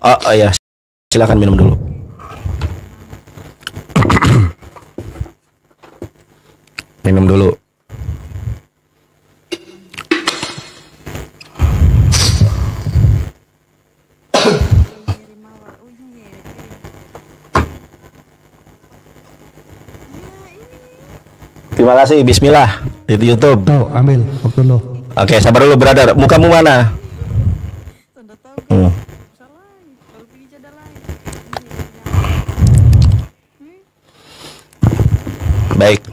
Oh ya, silakan minum dulu. Minum dulu. Terima kasih. Bismillah di YouTube. Tahu, ambil waktu lo. Oke, sabar dulu brother. Mukamu mana? Baik.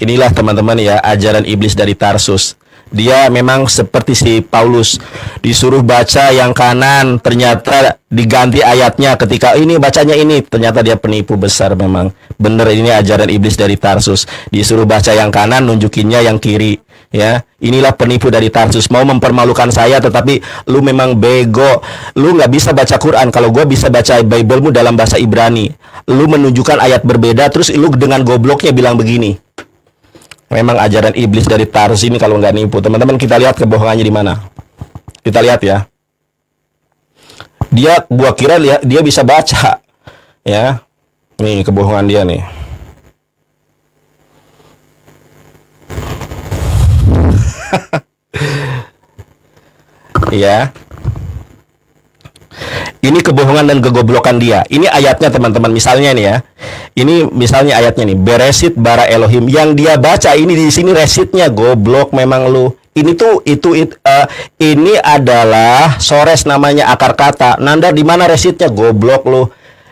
Inilah teman-teman ya, ajaran iblis dari Tarsus. Dia memang seperti si Paulus, disuruh baca yang kanan, ternyata diganti ayatnya. Ketika ini bacanya ini, ternyata dia penipu besar. Memang bener, ini ajaran iblis dari Tarsus. Disuruh baca yang kanan, nunjukinnya yang kiri. Ya, inilah penipu dari Tarsus. Mau mempermalukan saya, tetapi lu memang bego. Lu nggak bisa baca Quran. Kalau gue bisa baca Bible-mu dalam bahasa Ibrani, lu menunjukkan ayat berbeda, terus lu dengan gobloknya bilang begini. Memang ajaran iblis dari Tarsus ini kalau nggak nipu. Teman-teman, kita lihat kebohongannya di mana. Kita lihat ya. Gua kira dia bisa baca. Ya. Nih kebohongan dia nih. Ya. Ini kebohongan dan kegoblokan dia. Ini ayatnya teman-teman. Misalnya nih ya. Ini misalnya ayatnya nih. Beresit bara Elohim. Yang dia baca ini di sini resitnya goblok memang lu. Ini tuh ini adalah sores namanya akar kata. Nanda di mana resitnya goblok lu.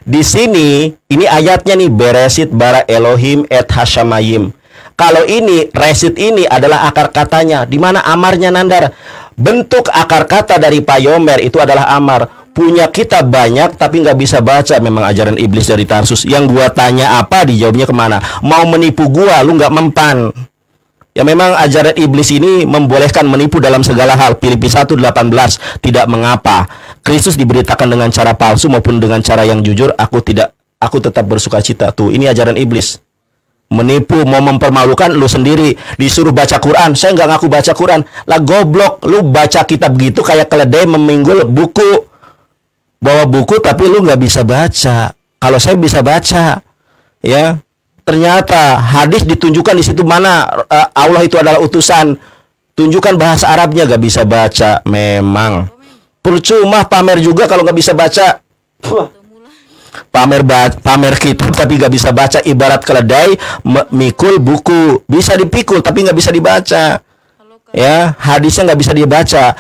Di sini ini ayatnya nih, beresit bara Elohim et hashamayim. Kalau ini resit ini adalah akar katanya. Di mana amarnya Nandar? Bentuk akar kata dari payomer itu adalah amar. Punya kitab banyak tapi nggak bisa baca. Memang ajaran iblis dari Tarsus. Yang gua tanya apa, dijawabnya kemana? Mau menipu gua, lu nggak mempan. Ya memang ajaran iblis ini membolehkan menipu dalam segala hal. Filipi 1:18, tidak mengapa Kristus diberitakan dengan cara palsu maupun dengan cara yang jujur, aku tetap bersuka cita. Tuh, ini ajaran iblis. Menipu, mau mempermalukan lu sendiri. Disuruh baca Quran, saya nggak ngaku baca Quran. Lah goblok, lu baca kitab gitu kayak keledai meminggul buku. Bawa buku tapi lu nggak bisa baca. Kalau saya bisa baca, ya. Ternyata hadis ditunjukkan di situ mana Allah itu adalah utusan. Tunjukkan bahasa Arabnya, nggak bisa baca. Memang percuma pamer juga kalau nggak bisa baca. Pamer kitab tapi nggak bisa baca. Ibarat keledai mikul buku, bisa dipikul tapi nggak bisa dibaca. Ya, hadisnya nggak bisa dibaca.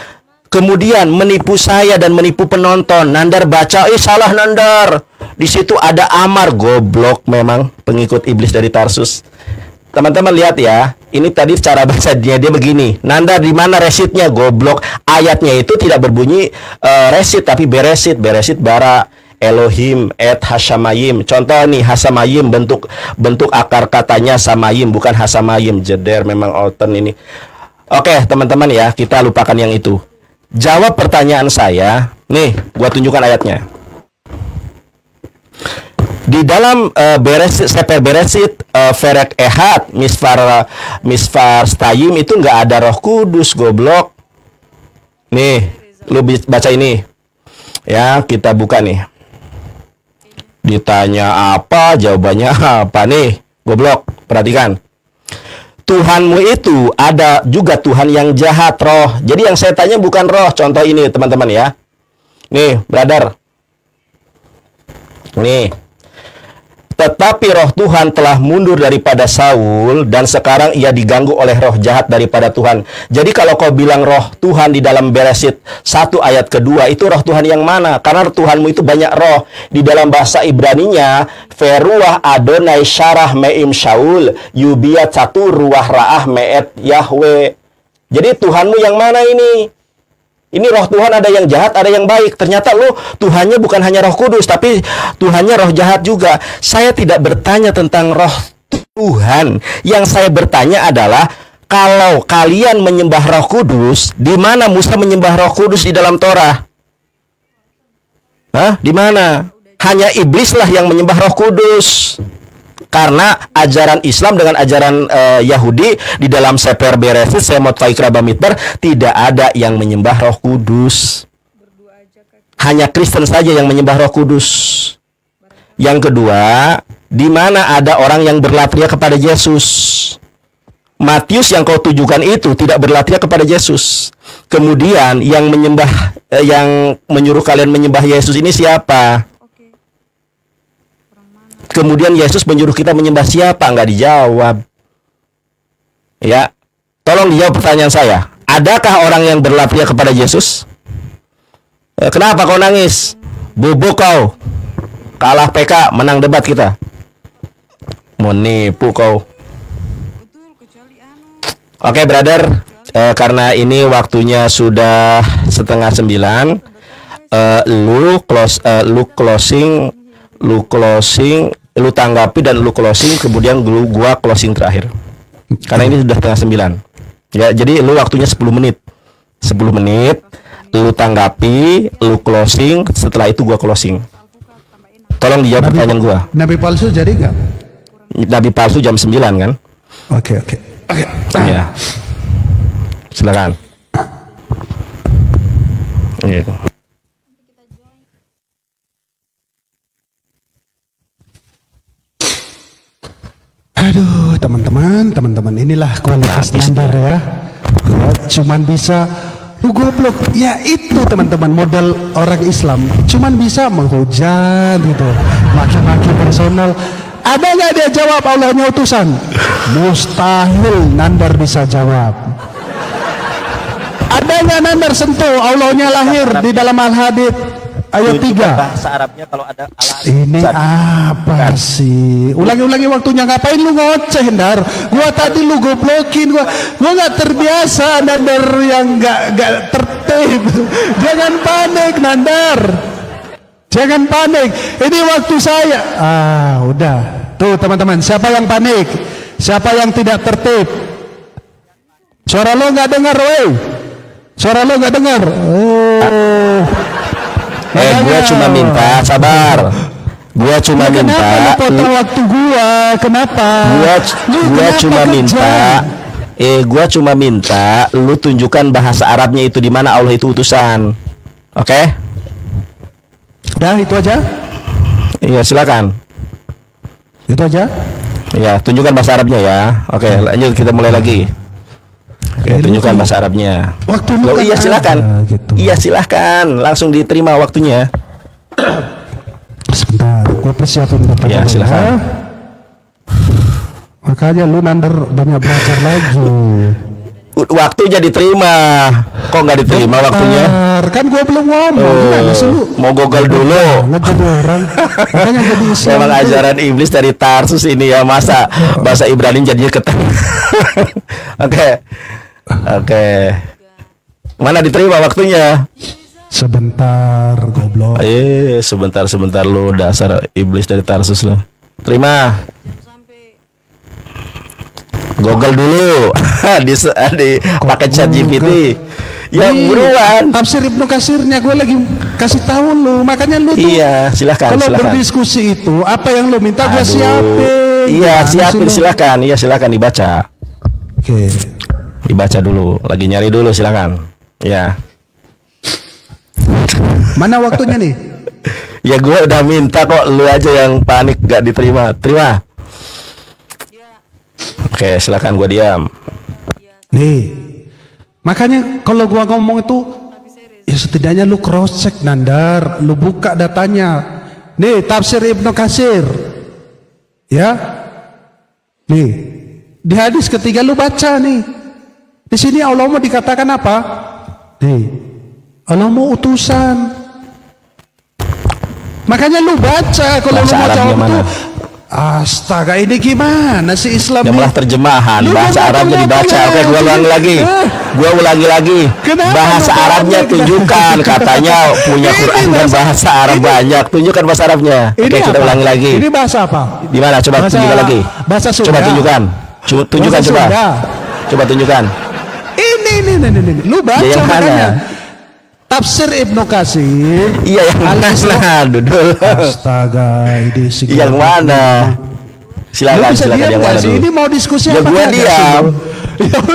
Kemudian menipu saya dan menipu penonton. Nandar baca, salah Nandar. Di situ ada amar. Goblok memang pengikut iblis dari Tarsus. Teman-teman lihat ya. Ini tadi cara baca dia begini. Nandar di mana resitnya? Goblok. Ayatnya itu tidak berbunyi resit tapi beresit. Beresit bara Elohim et hashamayim. Contoh nih, hasamayim, bentuk akar katanya samayim, bukan hasamayim. Jeder memang oten ini. Oke, teman-teman ya, kita lupakan yang itu. Jawab pertanyaan saya. Nih, gua tunjukkan ayatnya. Di dalam Sefer Beresit, Ferek Ehad, Misfar Stayim itu nggak ada Roh Kudus, goblok. Nih, lu baca ini. Ya, kita buka nih. Ditanya apa, jawabannya apa nih, goblok. Perhatikan. Tuhanmu itu ada juga Tuhan yang jahat, roh. Jadi yang saya tanya bukan roh. Contoh ini teman-teman ya. Nih, brother. Nih. Tetapi roh Tuhan telah mundur daripada Saul dan sekarang ia diganggu oleh roh jahat daripada Tuhan. Jadi kalau kau bilang roh Tuhan di dalam Beresit 1 ayat kedua, itu roh Tuhan yang mana? Karena Tuhanmu itu banyak roh. Di dalam bahasa Ibraninya, Feruah Adonai Syarah Me'im Shaul Yubiat 1 Ruah Ra'ah Me'et Yahweh. Jadi Tuhanmu yang mana ini? Ini roh Tuhan ada yang jahat, ada yang baik. Ternyata lu Tuhannya bukan hanya Roh Kudus, tapi Tuhannya roh jahat juga. Saya tidak bertanya tentang roh Tuhan. Yang saya bertanya adalah, kalau kalian menyembah Roh Kudus, di mana Musa menyembah Roh Kudus di dalam Torah? Hah? Di mana? Hanya iblislah yang menyembah Roh Kudus. Karena ajaran Islam dengan ajaran Yahudi di dalam Sefer Beresit, Semot Vaikra Bamidbar, tidak ada yang menyembah Roh Kudus. hanya Kristen saja yang menyembah Roh Kudus. Yang kedua, di mana ada orang yang berlatria kepada Yesus. Matius yang kau tujukan itu tidak berlatria kepada Yesus. Kemudian yang yang menyuruh kalian menyembah Yesus ini siapa? Kemudian Yesus menyuruh kita menyembah siapa? Nggak dijawab. Ya, tolong dijawab pertanyaan saya. Adakah orang yang berlatria kepada Yesus? Kenapa kau nangis? Bubuk kau. Kalah PK, menang debat kita. Mau nipu kau. Oke, brother. Karena ini waktunya sudah 8:30. Lu tanggapi dan lu closing, kemudian gua closing terakhir. Karena ini sudah 8:30. Ya, jadi lu waktunya 10 menit. 10 menit, lu tanggapi, lu closing, setelah itu gua closing. Tolong dijawab pertanyaan gua. Nabi palsu jadi nggak? Nabi palsu jam 9 kan? Oke. Ya. Silakan. Gitu. Aduh, teman-teman, inilah kualitas Nandar ya. Gua cuman bisa lu goblok. Ya itu teman-teman, modal orang Islam cuman bisa menghujat gitu, maki-maki personal. Ada nggak dia jawab Allahnya utusan? Mustahil Nandar bisa jawab. Ada nggak Nandar sentuh Allahnya lahir di dalam Al-Hadid ayat 3? Bahasa Arabnya kalau ada Ini apa sih? Ulangi waktunya, ngapain lu ngoceh, Ndar? Gua tadi lu goblokin, gua nggak terbiasa Nandar yang nggak tertib. Jangan panik, Nandar. Jangan panik. Ini waktu saya. Udah. Tuh teman-teman, siapa yang panik? Siapa yang tidak tertib? Suara lo nggak dengar, woi. Suara lo nggak dengar. Gua cuma minta sabar. Gua cuma minta. Kenapa lu potong waktu gua? Kenapa? Gua cuma minta lu tunjukkan bahasa Arabnya itu di mana Allah itu utusan. Oke? Udah itu aja? Iya, silakan. Itu aja? Ya, tunjukkan bahasa Arabnya ya. Oke, lanjut, kita mulai lagi. Oke, tunjukkan bahasa Arabnya. Waktu iya silakan. Gitu. Iya silakan, langsung diterima waktunya. Sebentar, gue persiapin bapak. Ya silakan. Makanya lu Nandar banyak belajar lagi. Waktunya diterima. Kok nggak diterima waktunya? Kan gue belum ngomong. Mau Google dulu. Ngejadi orang. Makanya jadi Islam. Memang ajaran iblis dari Tarsus ini ya, masa bahasa Ibrani jadinya ketemu. Oke. Mana diterima waktunya? Sebentar, goblok. Sebentar lu, dasar iblis dari Tarsus lu. Terima. Google dulu. di pakai ChatGPT. Ya buruan. Tafsir Ibnu Katsirnya gue lagi kasih tahu lu, makanya lu tuh. Iya, silakan. Kalau berdiskusi itu apa yang lu minta gue siapin. Iya, siapin silakan. Iya, silakan dibaca. Oke. Dibaca dulu, lagi nyari dulu, silakan. Ya. Mana waktunya nih? Ya gue udah minta kok, lu aja yang panik gak diterima. Terima. Oke, silakan, gue diam. Nih, makanya kalau gua ngomong itu, ya setidaknya lu cross check Nandar, lu buka datanya. Nih, tafsir Ibnu Katsir, ya. Nih, di hadis ketiga lu baca nih. Di sini Allah mau dikatakan apa? Nih, Allah mau utusan. Makanya lu baca kalau lu mau jawab itu. Astaga, ini gimana sih Islam? Ya malah terjemahan, bahasa Arabnya dibaca. Oke, gue ulangi lagi. Bahasa Arabnya tunjukkan, katanya punya Quran dan bahasa Arab banyak. Tunjukkan bahasa Arabnya. Oke, kita ulangi lagi. Ini bahasa apa? Di mana? Coba tunjukkan lagi. Bahasa Sunda. Coba tunjukkan. Tunjukkan coba. Coba tunjukkan. Ini. Lu baca yang makanya. Tafsir Ibnu Katsir. Iya, yang mana? Dudul. Astaga, ini sih. Yang mana? Silakan yang mana dulu. Ini mau diskusi ya, apa? Gua diam.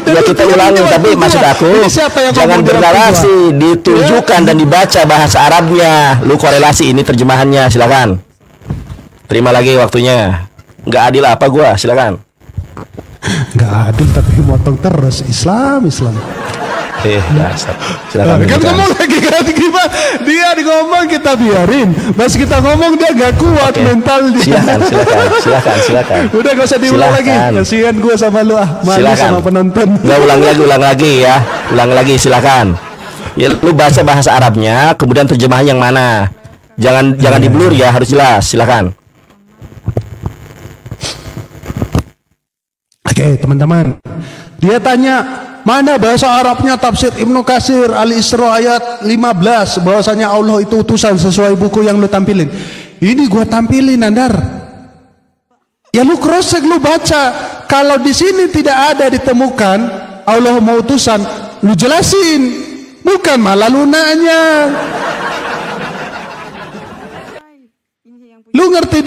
Ya kita ulangi, tapi maksud aku jangan bernarasi, ditunjukkan dan dibaca bahasa Arabnya. Lu korelasi ini terjemahannya, silakan. Terima lagi waktunya. Nggak adil apa gua, silakan. Nggak adil tapi motong terus Islam. Silakan. Kan ngomong lagi kan gimana? Dia ngomong kita biarin. Pas kita ngomong dia gak kuat mental dia. Silakan. Udah gak usah diulang lagi. Kasihan gue sama lu malu sama penonton. Nggak ulang lagi ya. Ulang lagi silakan. Ya lu baca bahasa Arabnya, kemudian terjemahan yang mana? Jangan diblur ya, harus jelas. Silakan. Oke, teman-teman. Dia tanya, mana bahasa Arabnya tafsir Ibnu Katsir Al-Isra ayat 15 bahwasanya Allah itu utusan sesuai buku yang lu tampilin. Ini gua tampilin, Nandar. Ya lu cross check, lu baca. Kalau di sini tidak ada ditemukan Allah mau utusan, lu jelasin. Bukan malah lu nanya. Lu ngerti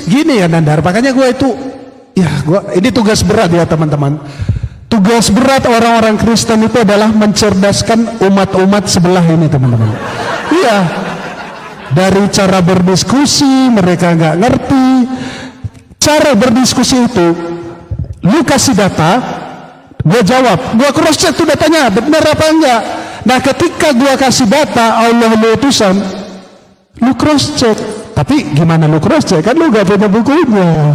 gini ya, Nandar. Makanya gua itu ini tugas berat ya, teman-teman. Tugas berat orang-orang Kristen itu adalah mencerdaskan umat-umat sebelah ini, teman-teman. Iya, dari cara berdiskusi mereka nggak ngerti. Cara berdiskusi itu, lu kasih data, gue jawab, gue cross check tuh datanya benar apa enggak. Nah ketika gue kasih data Allah utusan, lu cross check. Tapi gimana lu cross check? Kan lu gak punya bukunya.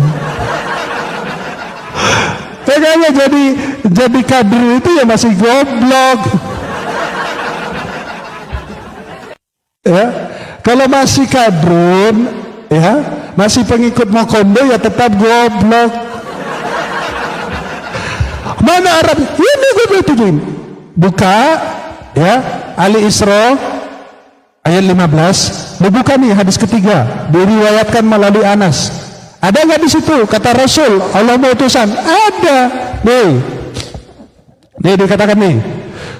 Makanya jadi kader itu ya masih goblok. Ya, kalau masih kadrun, ya, masih pengikut Mokondo ya tetap goblok. Mana Arab? Ini gue betulin. Buka, ya, Ali Isra ayat 15. Dibuka nih hadis ketiga, diriwayatkan melalui Anas. Ada nggak di situ kata Rasul Allah mau utusan? Ada. Nih dikatakan nih,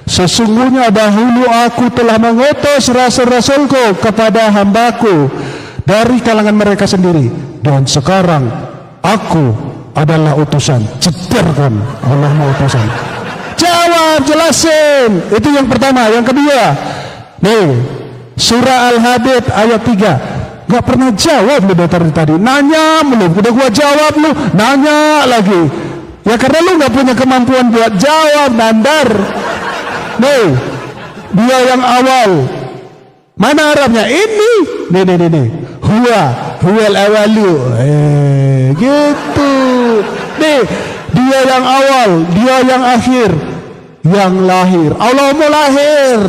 sesungguhnya dahulu aku telah mengutus rasul-rasulku kepada hambaku dari kalangan mereka sendiri, dan sekarang aku adalah utusan. Cederkan Allah mau utusan. Jawab, jelasin. Itu yang pertama. Yang kedua, nih surah Al-Hadid ayat 3. Gak pernah jawab lu dari tadi. Nanya belum, udah gua jawab lu, nanya lagi. Ya karena lu gak punya kemampuan buat jawab, Nandar. Nih, dia yang awal. Mana Arabnya? Ini. Nih. Huwal awalu. Gitu. Nih, dia yang awal, dia yang akhir, yang lahir. Allah mau lahir.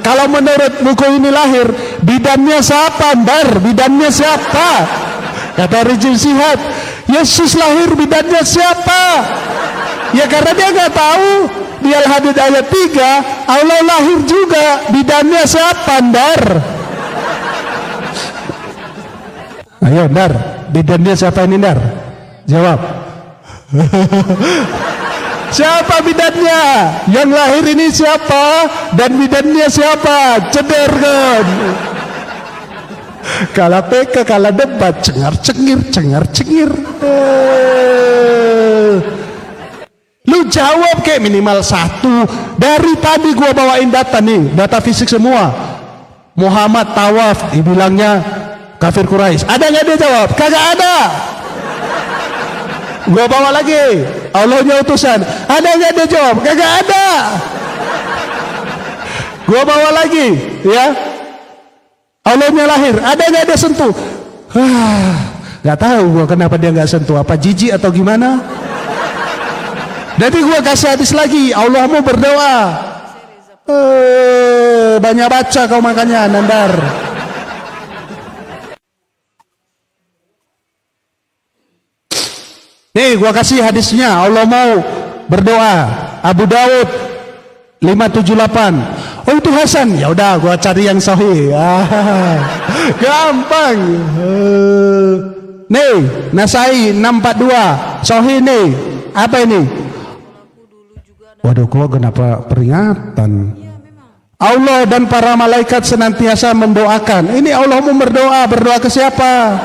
Kalau menurut buku ini lahir, bidannya siapa, Ndar? Bidannya siapa? Kata Rizik Syihab, Yesus lahir, bidannya siapa? Ya karena dia nggak tahu. Di Al-Hadid ayat 3, Allah lahir juga, bidannya siapa, Ndar? Ayo, Ndar, bidannya siapa ini, Ndar? Jawab. Siapa bidannya? Yang lahir ini siapa? Dan bidannya siapa? Cederkan. Kalah PK, kalah debat, cengar-cengir. Lu jawab kayak minimal satu. Dari tadi gua bawain data nih, data fisik semua. Muhammad tawaf, dibilangnya kafir Quraisy. Ada nggak dia jawab? Kagak ada. Gua bawa lagi, Allahnya utusan. Ada nggak dia jawab? Kagak ada. Gua bawa lagi, ya. Allahnya lahir. Ada nggak dia sentuh? Nggak tahu gua kenapa dia nggak sentuh. Apa jijik atau gimana? Jadi gua kasih hadis lagi. Allah mau berdoa. Banyak baca kau makanya, Nandar. Nih gua kasih hadisnya. Allah mau berdoa. Abu Daud 578. Oh itu Hasan. Ya udah gua cari yang sahih. Gampang. Nih Nasai 642. Sahih nih. Apa ini? Waduh, gua kenapa peringatan? Allah dan para malaikat senantiasa mendoakan. Ini Allah mau berdoa. Berdoa ke siapa?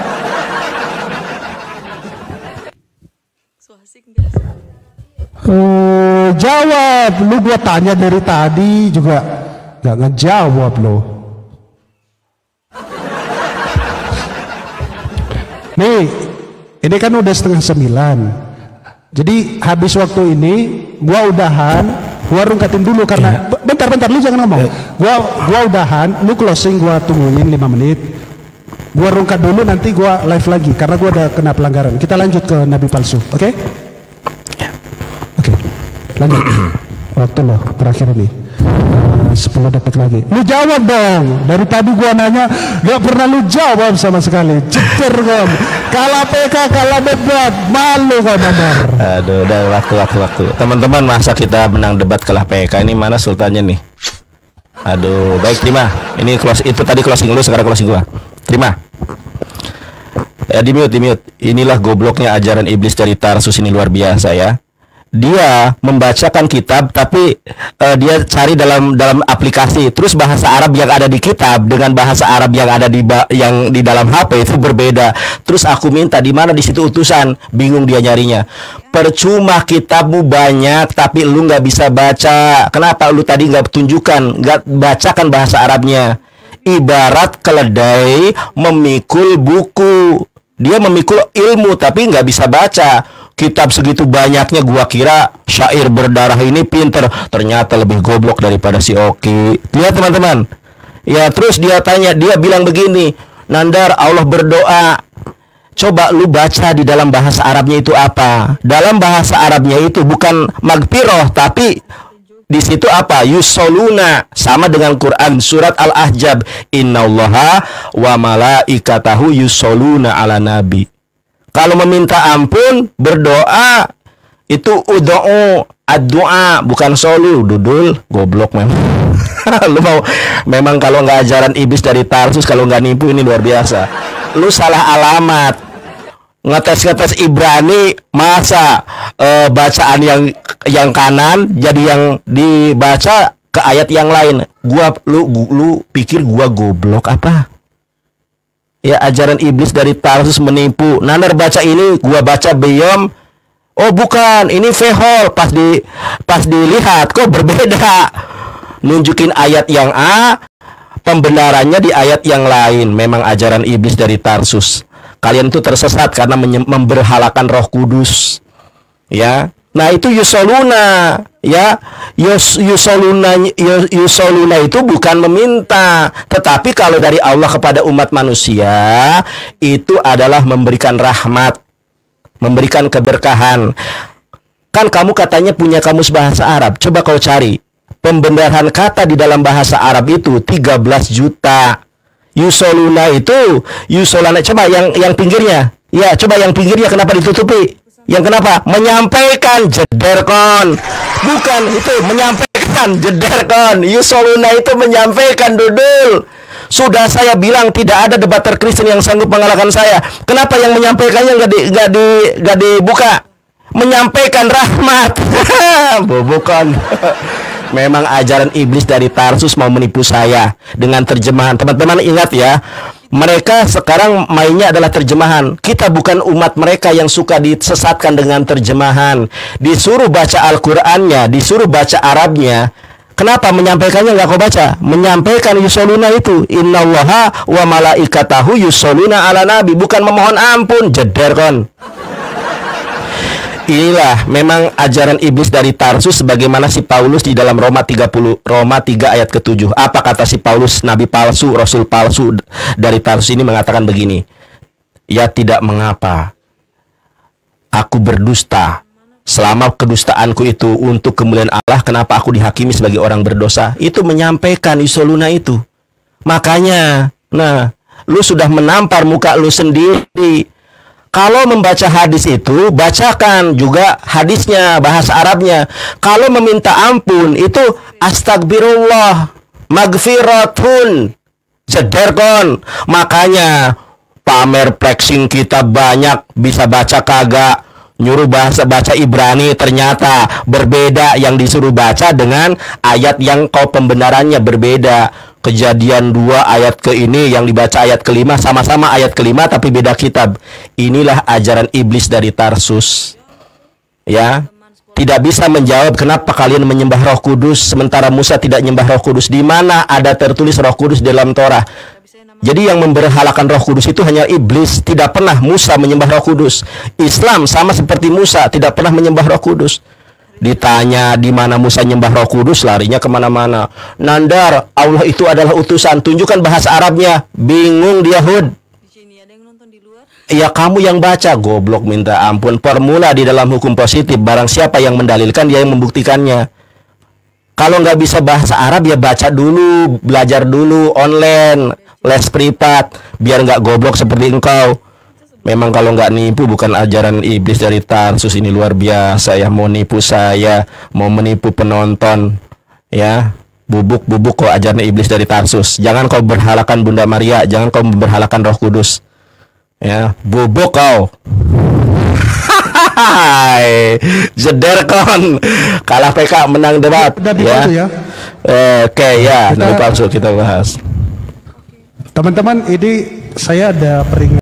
Jawab. Lu gua tanya dari tadi juga nggak ngejawab lo. Nih, ini kan udah 8:30. Jadi habis waktu ini gua udahan, gua rungkatin dulu karena bentar lu jangan ngomong. Gua udahan, lu closing, gua tungguin 5 menit. Gua rungkat dulu, nanti gua live lagi karena gua udah kena pelanggaran. Kita lanjut ke nabi palsu, oke? Oke. Lanjut. Waktu lo terakhir ini. 10 detik lagi. Lu jawab dong. Dari tadi gua nanya gak pernah lu jawab sama sekali. Ceper kan. Kalah PK, kalah debat. Malu kan Nandar. Aduh, udah waktu. Teman-teman, masa kita menang debat kalah PK? Ini mana sultannya nih? Aduh, baik, terima. Ini close, itu tadi closing lu, sekarang closing gua. Terima. Ya, di mute. Inilah gobloknya ajaran iblis dari Tarsus, ini luar biasa ya. Dia membacakan kitab tapi dia cari dalam aplikasi, terus bahasa Arab yang ada di kitab dengan bahasa Arab yang ada yang di dalam HP itu berbeda. Terus aku minta di mana di situ utusan, bingung dia nyarinya. Percuma kitabmu banyak tapi lu nggak bisa baca. Kenapa lu tadi nggak tunjukkan, nggak bacakan bahasa Arabnya? Ibarat keledai memikul buku. Dia memikul ilmu tapi nggak bisa baca. Kitab segitu banyaknya, gua kira syair berdarah ini pinter, ternyata lebih goblok daripada si Oki. Lihat teman-teman. Ya, terus dia bilang begini, Nandar, Allah berdoa. Coba lu baca di dalam bahasa Arabnya itu apa? Dalam bahasa Arabnya itu bukan magfiroh, tapi di situ apa? Yusoluna, sama dengan Quran surat Al-Ahzab, innallaha wa malaikatahu yusoluna ala nabi. Kalau meminta ampun, berdoa, itu ud'u, ad-du'a, bukan solu. Dudul, goblok memang. Lu mau, memang kalau nggak ajaran iblis dari Tarsus, kalau nggak nipu ini luar biasa. Lu salah alamat. Ngetes Ibrani, masa bacaan yang kanan jadi yang dibaca ke ayat yang lain. Lu pikir gua goblok apa? Ya, ajaran iblis dari Tarsus menipu. Nandar baca ini, gua baca beyom. Oh bukan, ini fehol. Pas dilihat kok berbeda. Nunjukin ayat yang A, pembenarannya di ayat yang lain. Memang ajaran iblis dari Tarsus. Kalian tuh tersesat karena memberhalakan Roh Kudus. Ya. Nah, itu yusoluna, ya. Yusoluna itu bukan meminta, tetapi kalau dari Allah kepada umat manusia itu adalah memberikan rahmat, memberikan keberkahan. Kan kamu katanya punya kamus bahasa Arab. Coba kau cari pembenaran kata di dalam bahasa Arab itu 13 juta. Yusoluna itu, yusolana, coba yang pinggirnya. Ya, coba yang pinggirnya kenapa ditutupi? Yang kenapa? Menyampaikan, jederkon. Bukan itu, menyampaikan, jederkon. Yusoluna itu menyampaikan, dudul. Sudah saya bilang tidak ada debater Kristen yang sanggup mengalahkan saya. Kenapa yang menyampaikannya nggak dibuka? Menyampaikan rahmat. Bukan. Memang ajaran iblis dari Tarsus mau menipu saya dengan terjemahan. Teman-teman ingat ya, mereka sekarang mainnya adalah terjemahan. Kita bukan umat mereka yang suka disesatkan dengan terjemahan. Disuruh baca Al-Qur'annya, disuruh baca Arabnya. Kenapa menyampaikannya nggak kau baca? Menyampaikan yusoluna itu, innallaha wa malaikatahu yusoluna ala nabi, bukan memohon ampun, jeder kon. Inilah memang ajaran iblis dari Tarsus, sebagaimana si Paulus di dalam Roma 3 ayat ke-7. Apa kata si Paulus, nabi palsu, rasul palsu dari Tarsus ini mengatakan begini. Ya tidak mengapa aku berdusta, selama kedustaanku itu untuk kemuliaan Allah, kenapa aku dihakimi sebagai orang berdosa? Itu menyampaikan yusoluna itu. Makanya, nah, lu sudah menampar muka lu sendiri. Kalau membaca hadis itu, bacakan juga hadisnya, bahasa Arabnya. Kalau meminta ampun, itu astagfirullah, magfiratun, jederkon. Makanya, pamer flexing kita banyak, bisa baca kagak. Nyuruh baca Ibrani, ternyata berbeda yang disuruh baca dengan ayat yang kau pembenarannya berbeda. Kejadian 2 ayat ke ini yang dibaca ayat ke-5 sama-sama ayat ke-5 tapi beda kitab. Inilah ajaran iblis dari Tarsus. Ya. tidak bisa menjawab kenapa kalian menyembah Roh Kudus sementara Musa tidak menyembah Roh Kudus. Di mana ada tertulis Roh Kudus dalam Torah? Jadi yang memberhalakan Roh Kudus itu hanya iblis, tidak pernah Musa menyembah Roh Kudus. Islam sama seperti Musa, tidak pernah menyembah Roh Kudus. Ditanya di mana Musa menyembah Roh Kudus, larinya kemana-mana. Nandar, Allah itu adalah utusan, tunjukkan bahasa Arabnya. Bingung dia, Hud. Ya kamu yang baca, goblok minta ampun. Formula di dalam hukum positif, barang siapa yang mendalilkan dia yang membuktikannya. Kalau nggak bisa bahasa Arab ya baca dulu, belajar dulu online, les privat, biar nggak goblok seperti engkau. Memang kalau nggak nipu bukan ajaran iblis dari Tarsus, ini luar biasa ya, mau nipu saya, mau menipu penonton ya. Bubuk kok ajaran iblis dari Tarsus. Jangan kau berhalakan Bunda Maria, jangan kau berhalakan Roh Kudus. Ya, bubuk kau. Hai, Jederkon kalah PK menang debat ya. Oke ya, nabi palsu kita bahas. Teman-teman, ini saya ada peringatan.